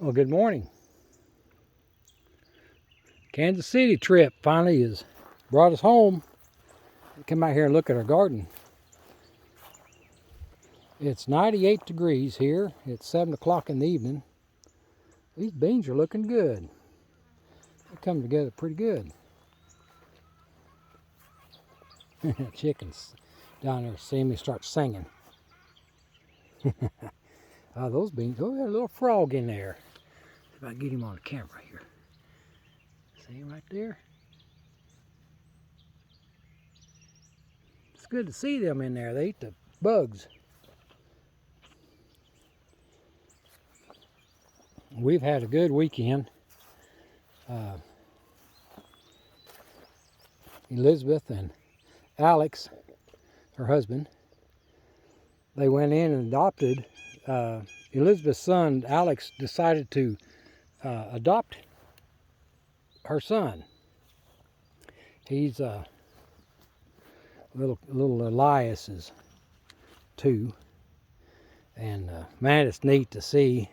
Well, good morning. Kansas City trip finally has brought us home. Come out here and look at our garden. It's 98 degrees here. It's 7 o'clock in the evening. These beans are looking good. They come together pretty good. Chickens down there see me start singing. Those beans, oh, there's a little frog in there. See if I can get him on the camera here. See him right there? It's good to see them in there. They eat the bugs. We've had a good weekend. Elizabeth and Alex, her husband, they went in and adopted. Elizabeth's son, Alex, decided to adopt her son. He's little Elias is 2, and man, it's neat to see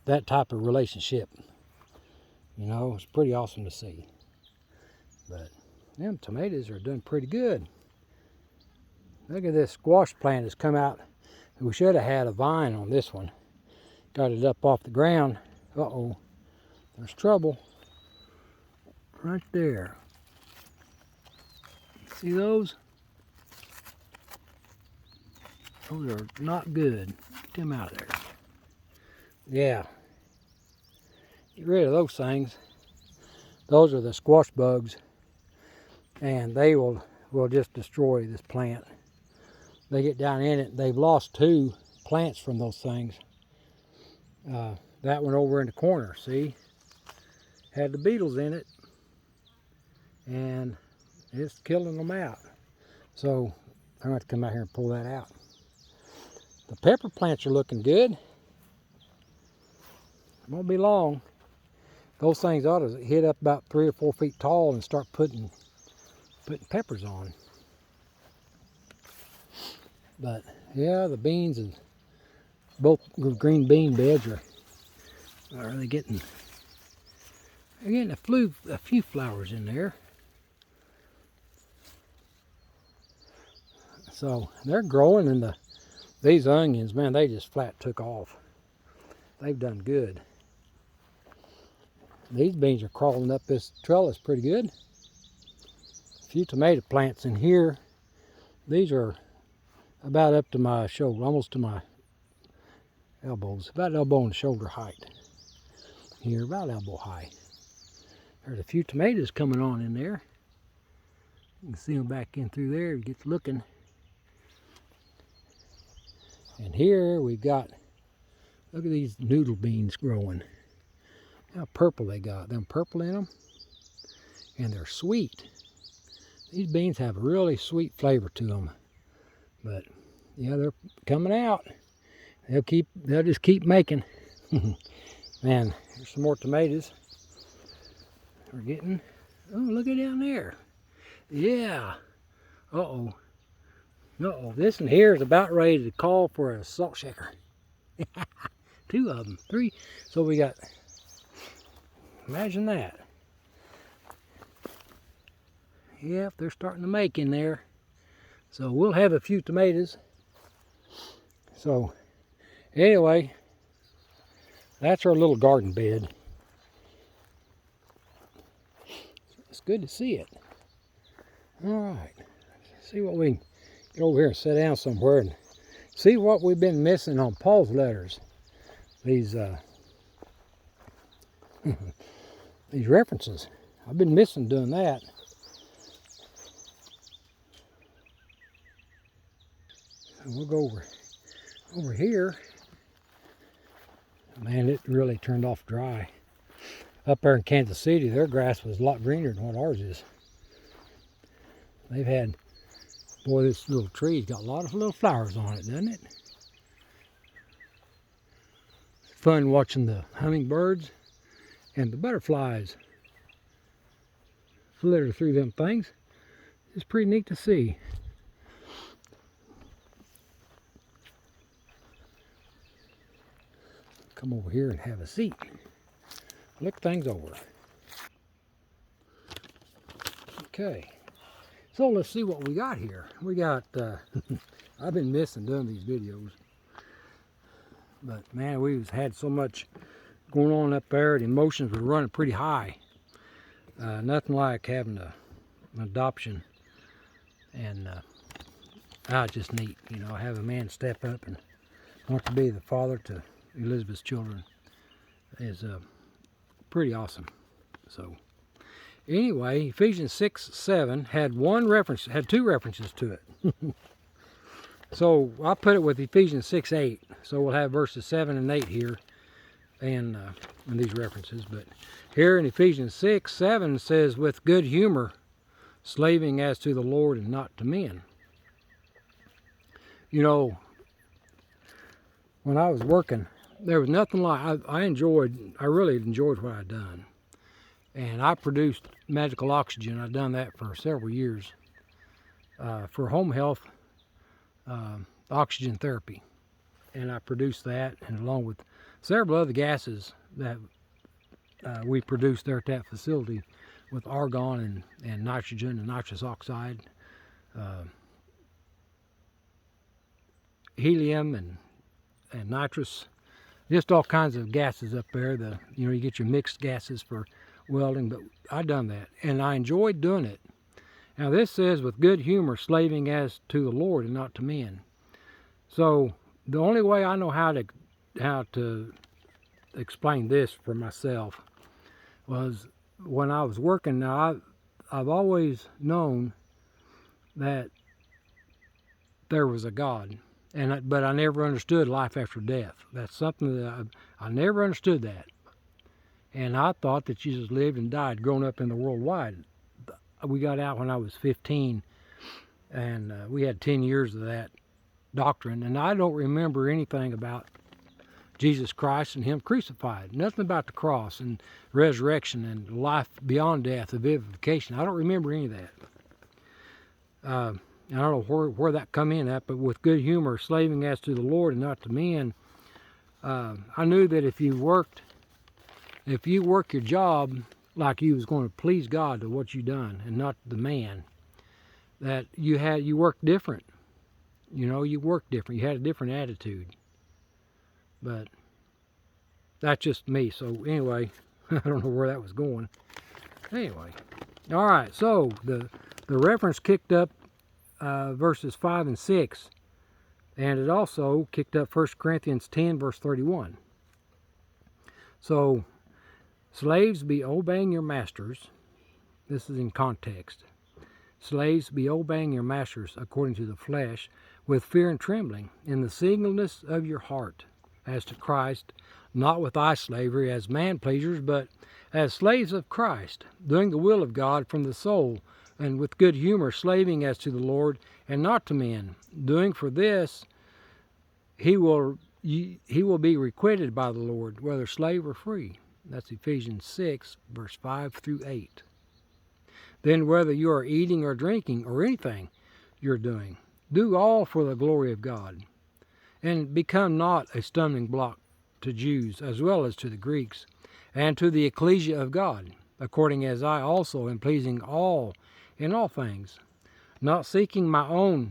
that type of relationship. You know, it's pretty awesome to see. But them tomatoes are doing pretty good. Look at this squash plant that's come out. We should have had a vine on this one. Got it up off the ground. Uh-oh, there's trouble right there. See those? Those are not good. Get them out of there. Yeah. Get rid of those things. Those are the squash bugs, and they will just destroy this plant. They get down in it. They've lost 2 plants from those things. That one over in the corner, see, had the beetles in it, and it's killing them out. So I'm going to have to come out here and pull that out. The pepper plants are looking good. It won't be long. Those things ought to hit up about 3 or 4 feet tall and start putting peppers on. But yeah, the beans and both green bean beds are they getting? They're getting a few flowers in there. So they're growing, and these onions, man, they just flat took off. They've done good. These beans are crawling up this trellis pretty good. A few tomato plants in here. These are about up to my shoulder, almost to my elbows, about elbow and shoulder height. Here, about elbow high. There's a few tomatoes coming on in there. You can see them back in through there. You get looking. And here we've got, look at these noodle beans growing. How purple they got. Them purple in them. And they're sweet. These beans have a really sweet flavor to them. But yeah, they're coming out. They'll just keep making. Man, here's some more tomatoes. We're getting, oh, look at down there. Yeah. Uh-oh. Uh-oh, this one here is about ready to call for a salt shaker. 2 of them, 3. So we got, imagine that. Yep, they're starting to make in there. So we'll have a few tomatoes. So anyway, that's our little garden bed. It's good to see it. All right, let's see what we can get over here and sit down somewhere and see what we've been missing on Paul's letters. These these references. I've been missing doing that. So we'll go over here. Man, it really turned off dry. Up there in Kansas City, their grass was a lot greener than what ours is. They've had, boy, this little tree's got a lot of little flowers on it, doesn't it? It's fun watching the hummingbirds and the butterflies flitter through them things. It's pretty neat to see. come over here and have a seat. Look things over. Okay, so let's see what we got here. We got, I've been missing doing these videos. But man, we've had so much going on up there. The emotions were running pretty high. Nothing like having an adoption. And just neat, you know, have a man step up and want to be the father to Elizabeth's children is pretty awesome. So anyway, Ephesians 6:7 had two references to it. So I put it with Ephesians 6:8. So we'll have verses 7 and 8 here, and in these references. But here in Ephesians 6:7 says, "With good humor, slaving as to the Lord and not to men." You know, when I was working, there was nothing like, I really enjoyed what I'd done. And I produced magical oxygen. I'd done that for several years for home health oxygen therapy. And I produced that, and along with several other gases that we produced there at that facility with argon and nitrogen and nitrous oxide, helium and nitrous, just all kinds of gases up there. You get your mixed gases for welding, but I done that and I enjoyed doing it. Now this says, "With good humor, slaving as to the Lord and not to men." So the only way I know how to explain this for myself was when I was working. Now I've always known that there was a God, but I never understood life after death. That's something that I never understood that. And I thought that Jesus lived and died growing up in the worldwide. We got out when I was 15, and we had 10 years of that doctrine, and I don't remember anything about Jesus Christ and Him crucified. Nothing about the cross and resurrection and life beyond death, the vivification. I don't remember any of that. I don't know where that come in at, but with good humor, slaving as to the Lord and not to men. I knew that if you work your job like you was going to please God to what you done and not the man, that you worked different. You worked different. You had a different attitude. But that's just me. So anyway, I don't know where that was going. Anyway, all right. So the reference kicked up verses 5 and 6, and it also kicked up 1 Corinthians 10 verse 31. So, slaves, be obeying your masters. This is in context. Slaves, be obeying your masters according to the flesh, with fear and trembling, in the singleness of your heart, as to Christ, not with eye slavery as man-pleasers, but as slaves of Christ, doing the will of God from the soul, and with good humor, slaving as to the Lord, and not to men, doing for this he will be requited by the Lord, whether slave or free. That's Ephesians 6, verse 5 through 8. Then whether you are eating or drinking or anything you're doing, do all for the glory of God, and become not a stumbling block to Jews as well as to the Greeks, and to the ecclesia of God, according as I also am pleasing all in all things, not seeking my own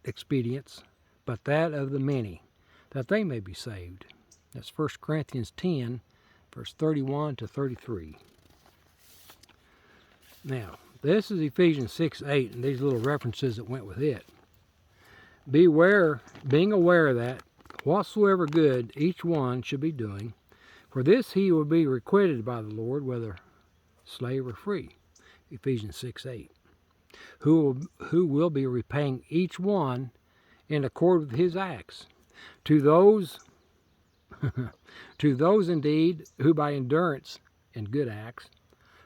expedience, but that of the many, that they may be saved. That's 1 Corinthians 10, verse 31 to 33. Now, this is Ephesians 6:8, and these little references that went with it. Being aware that whatsoever good each one should be doing, for this he will be requited by the Lord, whether slave or free. Ephesians 6:8. Who will be repaying each one in accord with his acts. To those indeed who by endurance and good acts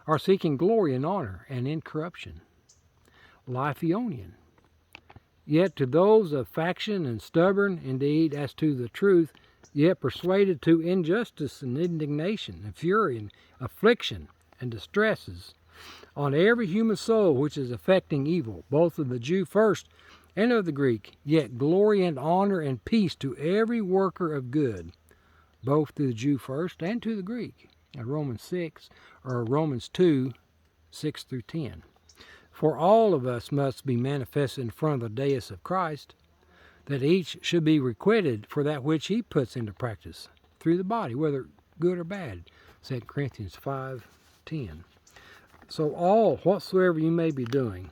are seeking glory and honor and incorruption, life Eonian. Yet to those of faction and stubborn indeed as to the truth, yet persuaded to injustice and indignation and fury and affliction and distresses on every human soul which is effecting evil, both of the Jew first and of the Greek, yet glory and honor and peace to every worker of good, both to the Jew first and to the Greek. In Romans 6, or Romans 2, 6 through 10. For all of us must be manifested in front of the dais of Christ, that each should be requited for that which he puts into practice through the body, whether good or bad. 2 Corinthians 5:10. So all, whatsoever you may be doing,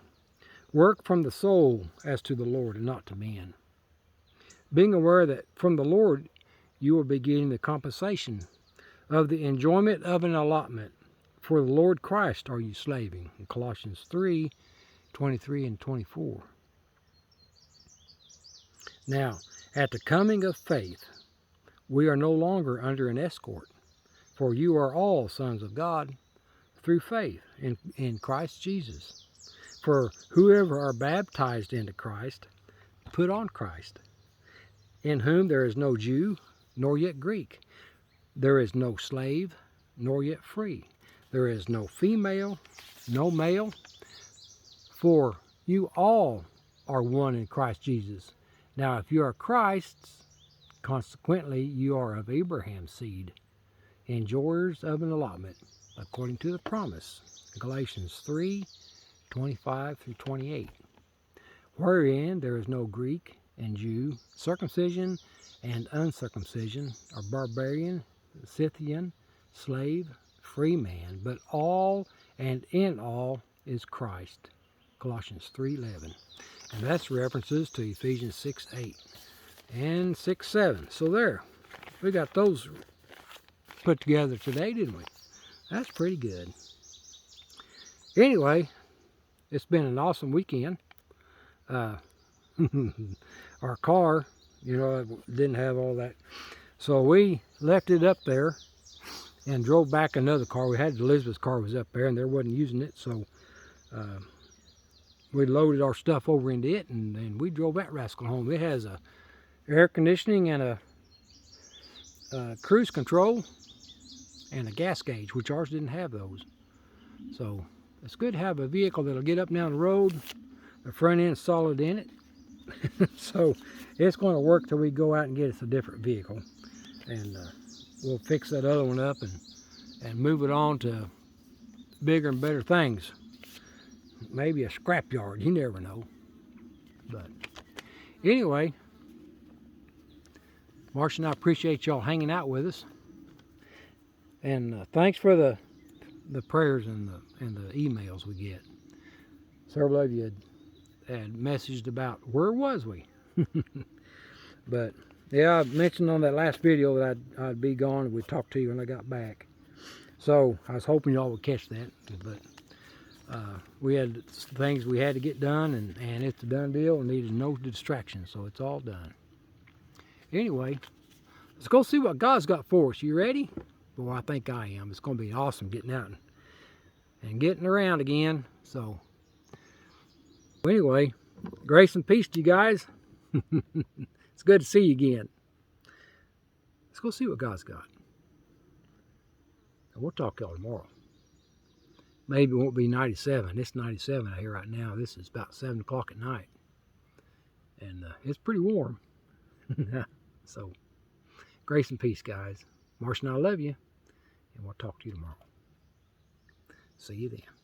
work from the soul as to the Lord and not to men, being aware that from the Lord you will be getting the compensation of the enjoyment of an allotment. For the Lord Christ are you slaving. In Colossians 3:23 and 24. Now, at the coming of faith, we are no longer under an escort, for you are all sons of God through faith in Christ Jesus. For whoever are baptized into Christ, put on Christ, in whom there is no Jew, nor yet Greek. There is no slave, nor yet free. There is no female, no male, for you all are one in Christ Jesus. Now, if you are Christ's, consequently you are of Abraham's seed, enjoyers of an allotment, according to the promise. Galatians 3:25 through 28. Wherein there is no Greek and Jew, circumcision and uncircumcision, or barbarian, Scythian, slave, free man, but all and in all is Christ. Colossians 3:11. And that's references to Ephesians 6:8 and 6:7. So there, we got those put together today, didn't we? That's pretty good. Anyway, it's been an awesome weekend. Our car, didn't have all that. So we left it up there and drove back another car. We had Elizabeth's car was up there and they wasn't using it. So we loaded our stuff over into it and then we drove that rascal home. It has a air conditioning and a cruise control and a gas gauge, which ours didn't have those. So it's good to have a vehicle that'll get up and down the road. The front end solid in it. So it's going to work till we go out and get us a different vehicle. And we'll fix that other one up and move it on to bigger and better things. Maybe a scrap yard, you never know. But anyway, Marcia and I appreciate y'all hanging out with us. And thanks for the prayers and the emails we get. Several of you had messaged about where was we. But yeah, I mentioned on that last video that I'd be gone and we'd talk to you when I got back. So I was hoping y'all would catch that. But we had things we had to get done, and it's a done deal and needed no distractions, so it's all done. Anyway, let's go see what God's got for us. You ready? Well, I think I am. It's going to be awesome getting out and getting around again. So anyway, grace and peace to you guys. It's good to see you again. Let's go see what God's got. And we'll talk to y'all tomorrow. Maybe it won't be 97. It's 97 out here right now. This is about 7 o'clock at night. And it's pretty warm. So, grace and peace, guys. Marcia and I love you. And we'll talk to you tomorrow. See you then.